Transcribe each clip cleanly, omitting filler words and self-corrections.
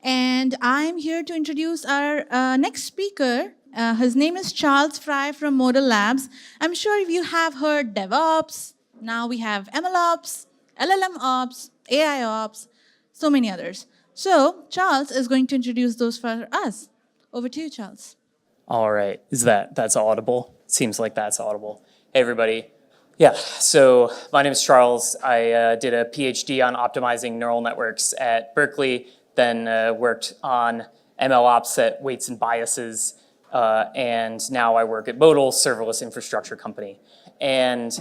And I'm here to introduce our next speaker. His name is Charles Frye from Modal Labs. I'm sure you have heard DevOps. Now we have MLOps, LLMOps, AIOps, so many others. So Charles is going to introduce those for us. Over to you, Charles. All right, that's audible? Seems like that's audible. Hey, everybody. Yeah, so my name is Charles. I did a PhD on optimizing neural networks at Berkeley, then worked on MLOps at Weights and Biases, and now I work at Modal, serverless infrastructure company. And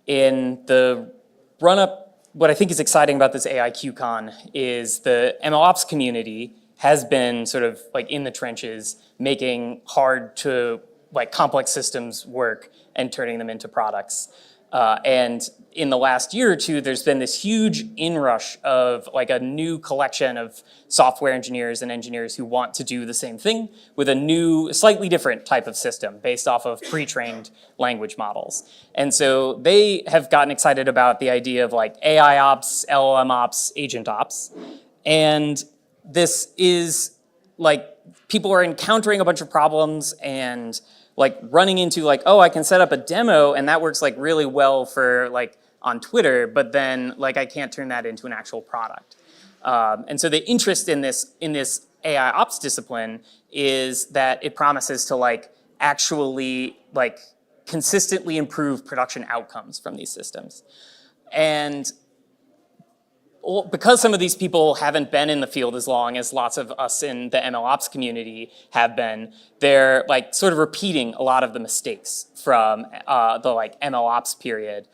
in the run-up, what I think is exciting about this AI QCon is the MLOps community has been sort of like in the trenches, making hard to like complex systems work and turning them into products. And in the last year or two, there's been this huge inrush of like a new collection of software engineers and engineers who want to do the same thing with a new, slightly different type of system based off of pre-trained language models. And so they have gotten excited about the idea of like AIOps, LLMOps, AgentOps. And this is like, people are encountering a bunch of problems and like running into like, oh, I can set up a demo and that works like really well for like on Twitter, but then like I can't turn that into an actual product. And so the interest in this AI ops discipline is that it promises to like actually like consistently improve production outcomes from these systems. And because some of these people haven't been in the field as long as lots of us in the MLOps community have been, they're like sort of repeating a lot of the mistakes from the like MLOps period.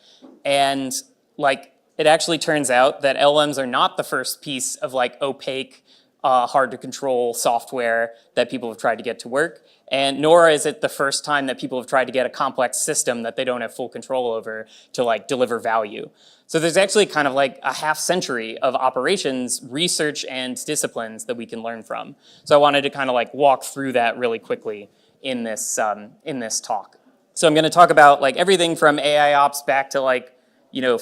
And like it actually turns out that LLMs are not the first piece of like opaque, hard to control software that people have tried to get to work. And nor is it the first time that people have tried to get a complex system that they don't have full control over to like deliver value. So there's actually kind of like a half century of operations, research, and disciplines that we can learn from. So I wanted to kind of like walk through that really quickly in this talk. So I'm going to talk about like everything from AI ops back to like, you know,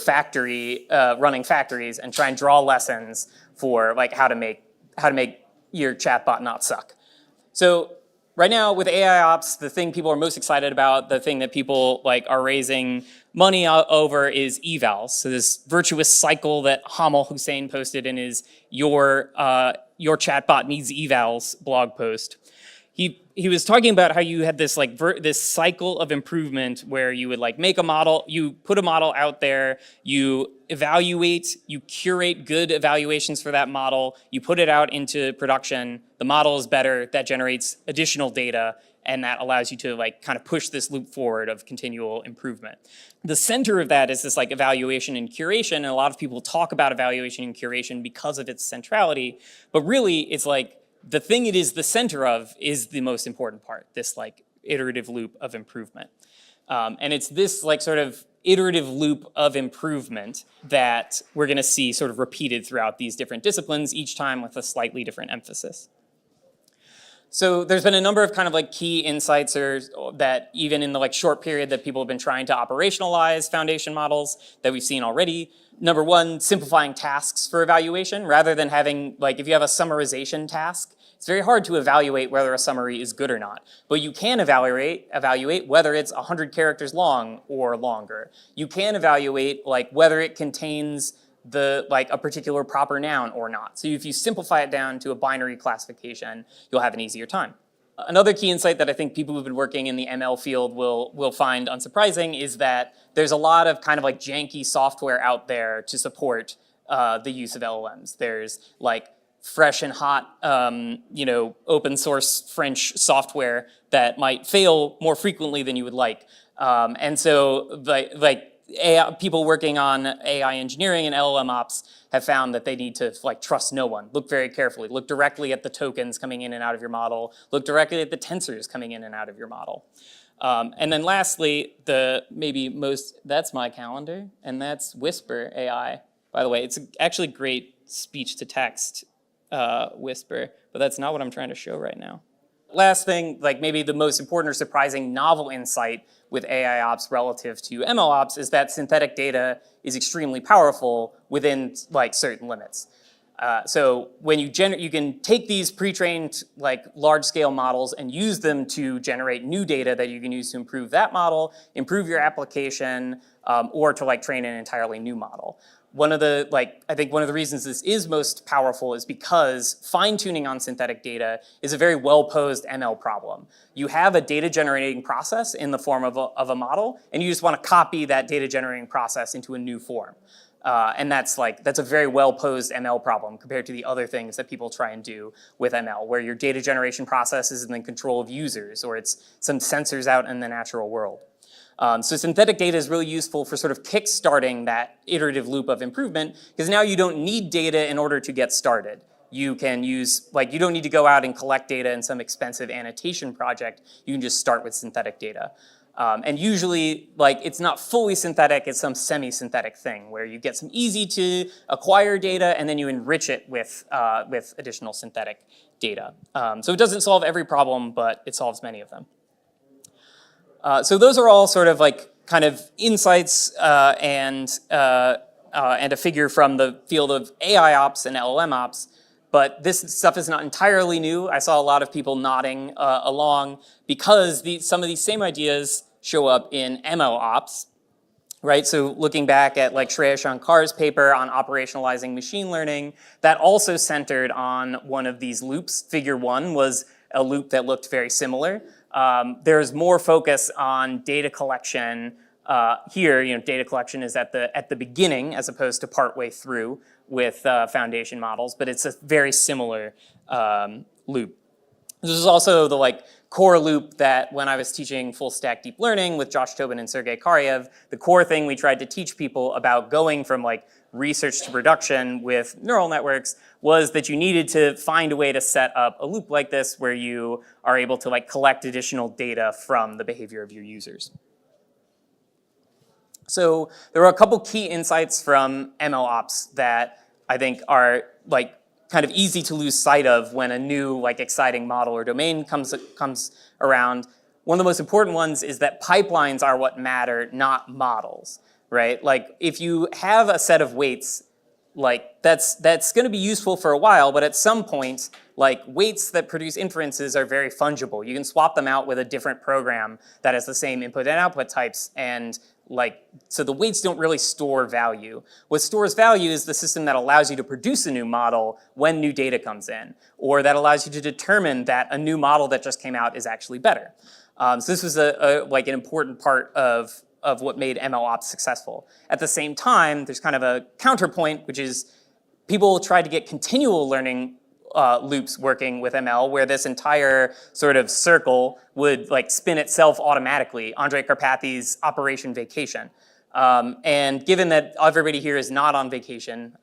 running factories and try and draw lessons for like how to make your chatbot not suck. So right now with AI ops, the thing people are most excited about, the thing that people like are raising money over is evals. So this virtuous cycle that Hamal Hussein posted in his your chatbot needs evals blog post. He was talking about how you had this like this cycle of improvement where you would like make a model, you put a model out there, you evaluate, you curate good evaluations for that model, you put it out into production, the model is better, that generates additional data, and that allows you to like kind of push this loop forward of continual improvement. The center of that is this like evaluation and curation, and a lot of people talk about evaluation and curation because of its centrality, but really it's like the thing it is the center of is the most important part, this like iterative loop of improvement. And it's this like sort of iterative loop of improvement that we're gonna see sort of repeated throughout these different disciplines, each time with a slightly different emphasis. So there's been a number of kind of like key insights that even in the like short period that people have been trying to operationalize foundation models that we've seen already. Number one, simplifying tasks for evaluation rather than having like if you have a summarization task, it's very hard to evaluate whether a summary is good or not. But you can evaluate whether it's 100 characters long or longer. You can evaluate like whether it contains a particular proper noun or not. So if you simplify it down to a binary classification, you'll have an easier time. Another key insight that I think people who've been working in the ML field will find unsurprising is that there's a lot of kind of like janky software out there to support the use of LLMs. There's like fresh and hot, open source French software that might fail more frequently than you would like. And so people working on AI engineering and LLMOps have found that they need to like trust no one. Look very carefully. Look directly at the tokens coming in and out of your model. Look directly at the tensors coming in and out of your model. And then lastly, that's my calendar, and that's Whisper AI. By the way, it's actually great speech to text Whisper, but that's not what I'm trying to show right now. Last thing, like maybe the most important or surprising novel insight with AIOps relative to MLOps is that synthetic data is extremely powerful within like certain limits. So when you can take these pre-trained like large-scale models and use them to generate new data that you can use to improve that model, improve your application, or to like train an entirely new model. I think one of the reasons this is most powerful is because fine-tuning on synthetic data is a very well-posed ML problem. You have a data generating process in the form of a model, and you just want to copy that data generating process into a new form. And that's a very well-posed ML problem compared to the other things that people try and do with ML, where your data generation process is in the control of users, or it's some sensors out in the natural world. So synthetic data is really useful for sort of kick-starting that iterative loop of improvement, because now you don't need data in order to get started. You can use, you don't need to go out and collect data in some expensive annotation project. You can just start with synthetic data. And usually, it's not fully synthetic, it's some semi-synthetic thing where you get some easy to acquire data and then you enrich it with additional synthetic data. So it doesn't solve every problem, but it solves many of them. So those are all sort of kind of insights and a figure from the field of AIOps and LLMOps. But this stuff is not entirely new. I saw a lot of people nodding along because some of these same ideas show up in MLOps, right? So looking back at Shreya Shankar's paper on operationalizing machine learning, that also centered on one of these loops. Figure 1 was a loop that looked very similar. There's more focus on data collection. Here, data collection is at the beginning as opposed to partway through with foundation models, but it's a very similar loop. This is also the core loop that when I was teaching full stack deep learning with Josh Tobin and Sergey Karyev, the core thing we tried to teach people about going from research to production with neural networks was that you needed to find a way to set up a loop like this where you are able to collect additional data from the behavior of your users. So there are a couple key insights from MLOps that I think are kind of easy to lose sight of when a new exciting model or domain comes around. One of the most important ones is that pipelines are what matter, not models, right? If you have a set of weights, that's going to be useful for a while, but at some point, weights that produce inferences are very fungible. You can swap them out with a different program that has the same input and output types, and so the weights don't really store value. What stores value is the system that allows you to produce a new model when new data comes in, or that allows you to determine that a new model that just came out is actually better. So this was an important part of what made MLOps successful. At the same time, there's kind of a counterpoint, which is people tried to get continual learning loops working with ML, where this entire sort of circle would spin itself automatically. Andre Karpathy's Operation Vacation. And given that everybody here is not on vacation,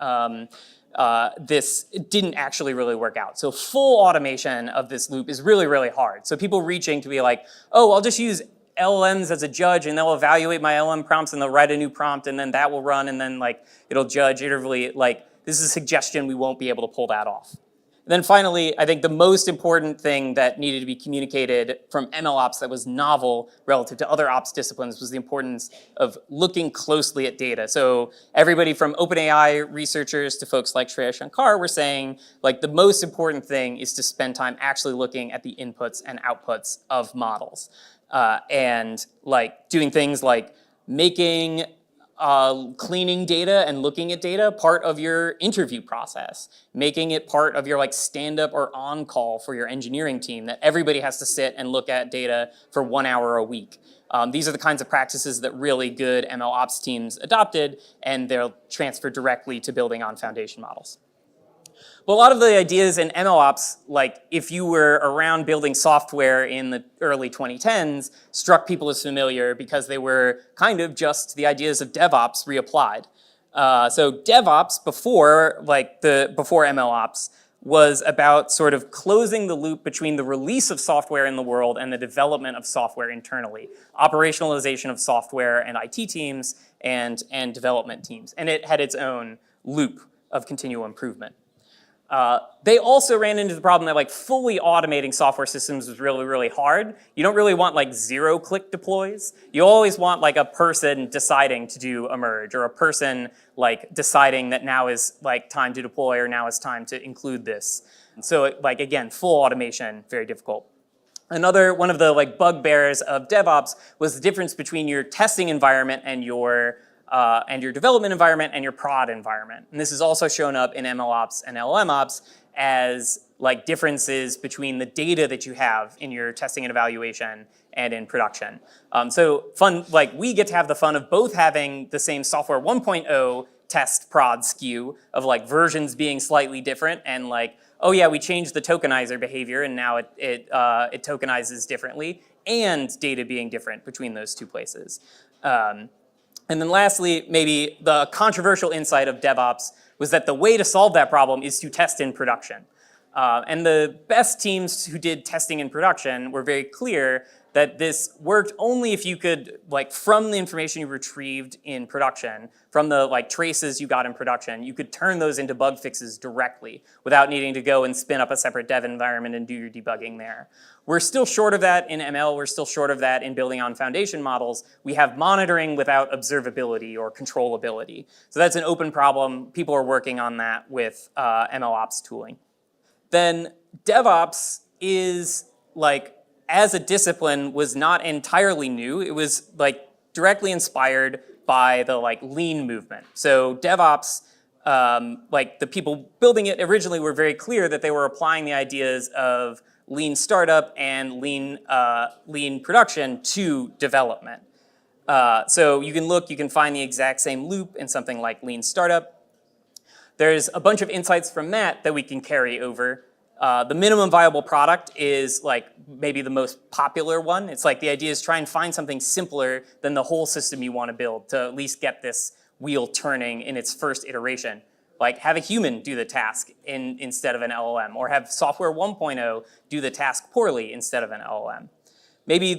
this didn't actually really work out. So full automation of this loop is really, really hard. So people reaching to be oh, I'll just use LLMs as a judge and they'll evaluate my LLM prompts and they'll write a new prompt and then that will run and then it'll judge iteratively. This is a suggestion we won't be able to pull that off. And then finally, I think the most important thing that needed to be communicated from MLOps that was novel relative to other ops disciplines was the importance of looking closely at data. So everybody from OpenAI researchers to folks like Shreya Shankar were saying the most important thing is to spend time actually looking at the inputs and outputs of models. And doing things like making cleaning data and looking at data part of your interview process, making it part of your stand-up or on-call for your engineering team, that everybody has to sit and look at data for 1 hour a week. These are the kinds of practices that really good MLOps teams adopted, and they'll transfer directly to building on foundation models. But a lot of the ideas in MLOps, if you were around building software in the early 2010s, struck people as familiar because they were kind of just the ideas of DevOps reapplied. So DevOps before MLOps was about sort of closing the loop between the release of software in the world and the development of software internally, operationalization of software and IT teams and development teams. And it had its own loop of continual improvement. They also ran into the problem that like fully automating software systems was really, really hard. You don't really want like 0-click deploys. You always want like a person deciding to do a merge, or a person like deciding that now is like time to deploy, or now is time to include this. So like again, full automation, very difficult. Another one of the like bugbears of DevOps was the difference between your testing environment and your development environment and your prod environment. And this has also shown up in MLOps and LLMOps as like differences between the data that you have in your testing and evaluation and in production. So fun, like we get to have the fun of both having the same software 1.0 test prod SKU of like versions being slightly different, and like, oh yeah, we changed the tokenizer behavior and now it tokenizes differently, and data being different between those two places. And then lastly, maybe the controversial insight of DevOps was that the way to solve that problem is to test in production. And the best teams who did testing in production were very clear that this worked only if you could, like, from the information you retrieved in production, from the like traces you got in production, you could turn those into bug fixes directly without needing to go and spin up a separate dev environment and do your debugging there. We're still short of that in ML. We're still short of that in building on foundation models. We have monitoring without observability or controllability. So that's an open problem. People are working on that with MLOps tooling. Then DevOps is like, as a discipline, was not entirely new. It was like directly inspired by the like lean movement. So DevOps, like the people building it originally were very clear that they were applying the ideas of lean startup and lean production to development. So you can find the exact same loop in something like lean startup. There's a bunch of insights from that we can carry over. The minimum viable product is like maybe the most popular one. It's like the idea is try and find something simpler than the whole system you want to build to at least get this wheel turning in its first iteration. Like have a human do the task instead of an LLM, or have software 1.0 do the task poorly instead of an LLM. Maybe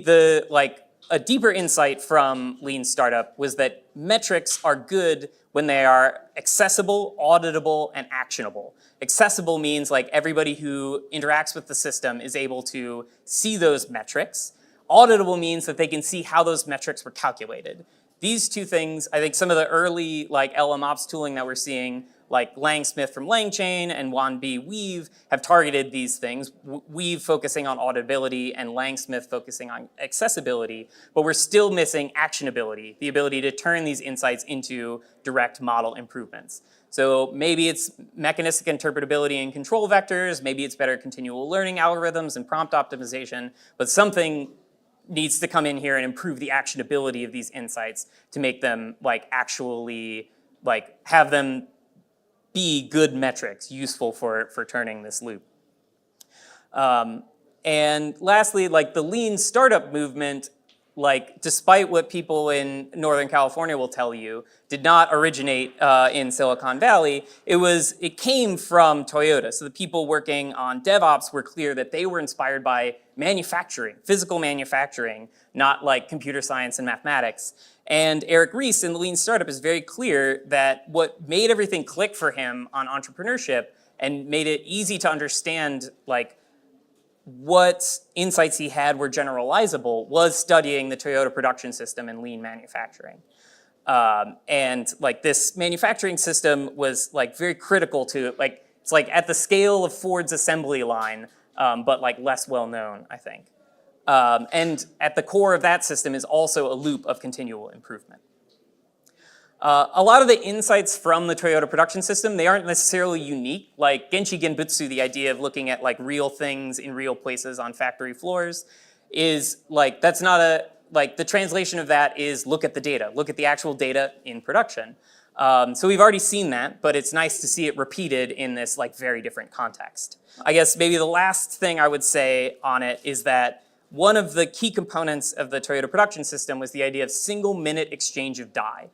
a deeper insight from Lean Startup was that metrics are good when they are accessible, auditable, and actionable. Accessible means like everybody who interacts with the system is able to see those metrics. Auditable means that they can see how those metrics were calculated. These two things, I think some of the early like LLMOps tooling that we're seeing, like Lang Smith from LangChain and Juan B. Weave, have targeted these things. Weave focusing on auditability and Lang Smith focusing on accessibility, but we're still missing actionability, the ability to turn these insights into direct model improvements. So maybe it's mechanistic interpretability and control vectors, maybe it's better continual learning algorithms and prompt optimization, but something needs to come in here and improve the actionability of these insights to make them like actually like have them be good metrics useful for turning this loop. And lastly, like the lean startup movement, like despite what people in Northern California will tell you, did not originate in Silicon Valley. It came from Toyota. So the people working on DevOps were clear that they were inspired by manufacturing, physical manufacturing, not like computer science and mathematics. And Eric Ries in the Lean Startup is very clear that what made everything click for him on entrepreneurship and made it easy to understand like what insights he had were generalizable was studying the Toyota production system and lean manufacturing. And like this manufacturing system was like very critical to like, it's like at the scale of Ford's assembly line, but like less well known, I think. And at the core of that system is also a loop of continual improvement. A lot of the insights from the Toyota production system, they aren't necessarily unique. Like genchi genbustu, the idea of looking at like real things in real places on factory floors, is like, that's not a, like the translation of that is look at the data, look at the actual data in production. So we've already seen that, but it's nice to see it repeated in this like very different context. I guess maybe the last thing I would say on it is that one of the key components of the Toyota production system was the idea of single-minute exchange of die.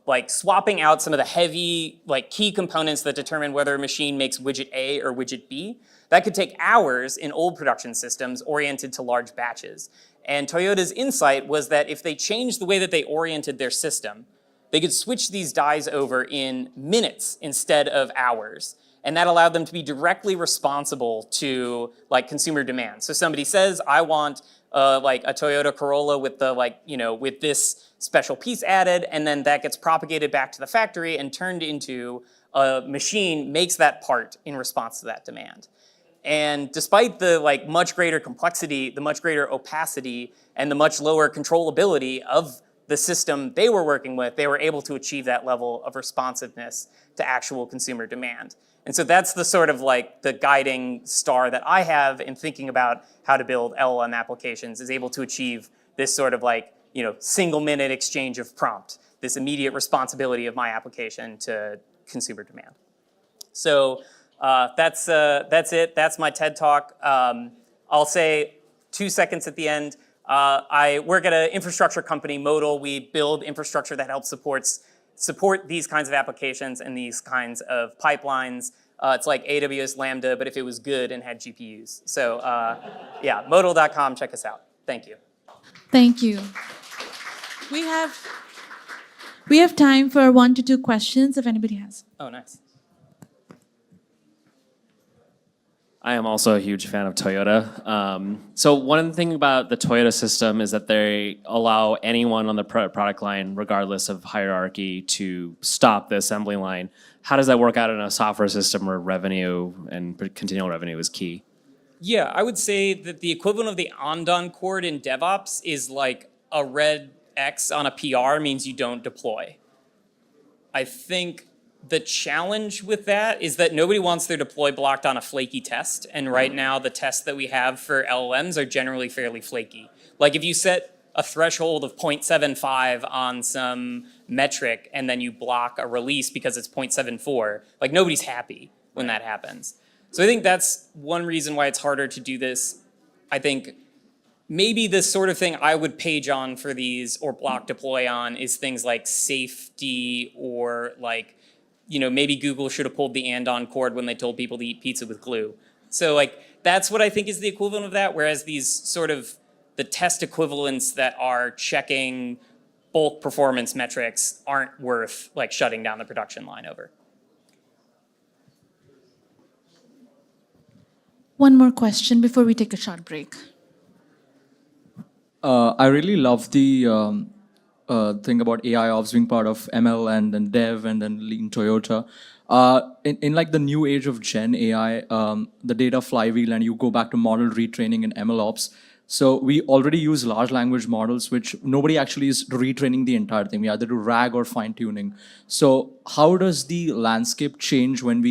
Like swapping out some of the heavy, like key components that determine whether a machine makes widget A or widget B. That could take hours in old production systems oriented to large batches. And Toyota's insight was that if they changed the way that they oriented their system, they could switch these dies over in minutes instead of hours. And that allowed them to be directly responsible to like consumer demand. So somebody says, I want like a Toyota Corolla with the with this special piece added, and then that gets propagated back to the factory and turned into a machine makes that part in response to that demand. And despite the much greater complexity, the much greater opacity, and the much lower controllability of the system they were working with, they were able to achieve that level of responsiveness to actual consumer demand. And so that's the sort of the guiding star that I have in thinking about how to build LLM applications, is able to achieve this sort of single minute exchange of prompt, this immediate responsibility of my application to consumer demand. So that's it. That's my TED Talk. I'll say 2 seconds at the end. I work at an infrastructure company, Modal. We build infrastructure that helps support these kinds of applications and these kinds of pipelines. It's like AWS Lambda, but if it was good and had GPUs. So yeah, modal.com, check us out. Thank you. Thank you. We have time for 1 to 2 questions if anybody has. Oh, nice. I am also a huge fan of Toyota. So one thing about the Toyota system is that they allow anyone on the product line, regardless of hierarchy, to stop the assembly line. How does that work out in a software system where revenue and continual revenue is key? Yeah, I would say that the equivalent of the on-done chord in DevOps is like a red X on a PR means you don't deploy. I think the challenge with that is that nobody wants their deploy blocked on a flaky test. And right now, the tests that we have for LLMs are generally fairly flaky. Like if you set a threshold of 0.75 on some metric and then you block a release because it's 0.74, like nobody's happy when that happens. So I think that's one reason why it's harder to do this. I think maybe the sort of thing I would page on for these or block deploy on is things like safety or maybe Google should have pulled the and-on cord when they told people to eat pizza with glue. So that's what I think is the equivalent of that, whereas these sort of the test equivalents that are checking bulk performance metrics aren't worth shutting down the production line over. One more question before we take a short break. I really love the thing about AIOps being part of ML and then Dev and then Lean Toyota. In the new age of Gen AI, the data flywheel, and you go back to model retraining in MLOps. So we already use large language models, which nobody actually is retraining the entire thing. We either do RAG or fine tuning. So how does the landscape change when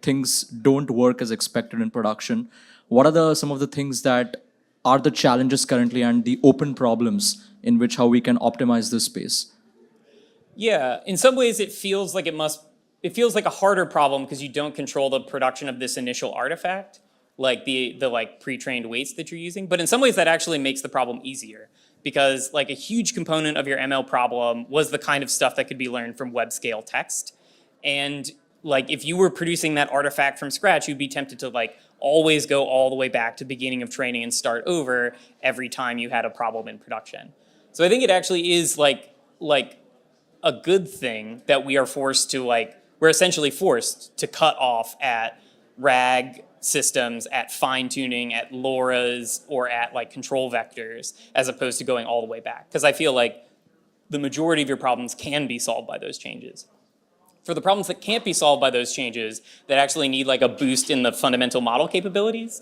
things don't work as expected in production? What are some of the things that are the challenges currently and the open problems in which how we can optimize this space? Yeah, in some ways it feels like it feels like a harder problem because you don't control the production of this initial artifact, like the pre-trained weights that you're using. But in some ways that actually makes the problem easier because a huge component of your ML problem was the kind of stuff that could be learned from web scale text. And if you were producing that artifact from scratch, you'd be tempted to always go all the way back to beginning of training and start over every time you had a problem in production. So I think it actually is a good thing that we are forced to we're essentially forced to cut off at RAG systems, at fine tuning, at LoRa's, or at control vectors, as opposed to going all the way back. Because I feel the majority of your problems can be solved by those changes. For the problems that can't be solved by those changes, that actually need a boost in the fundamental model capabilities,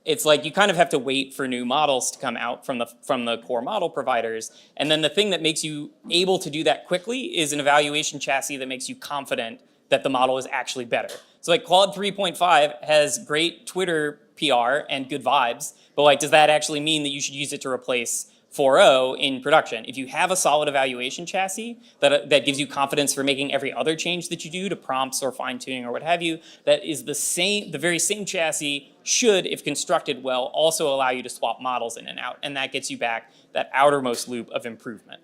it's you kind of have to wait for new models to come out from the core model providers. And then the thing that makes you able to do that quickly is an evaluation chassis that makes you confident that the model is actually better. So Claude 3.5 has great Twitter PR and good vibes, but does that actually mean that you should use it to replace 4.0 in production? If you have a solid evaluation chassis that gives you confidence for making every other change that you do to prompts or fine tuning or what have you, that is the very same chassis should, if constructed well, also allow you to swap models in and out, and that gets you back that outermost loop of improvement.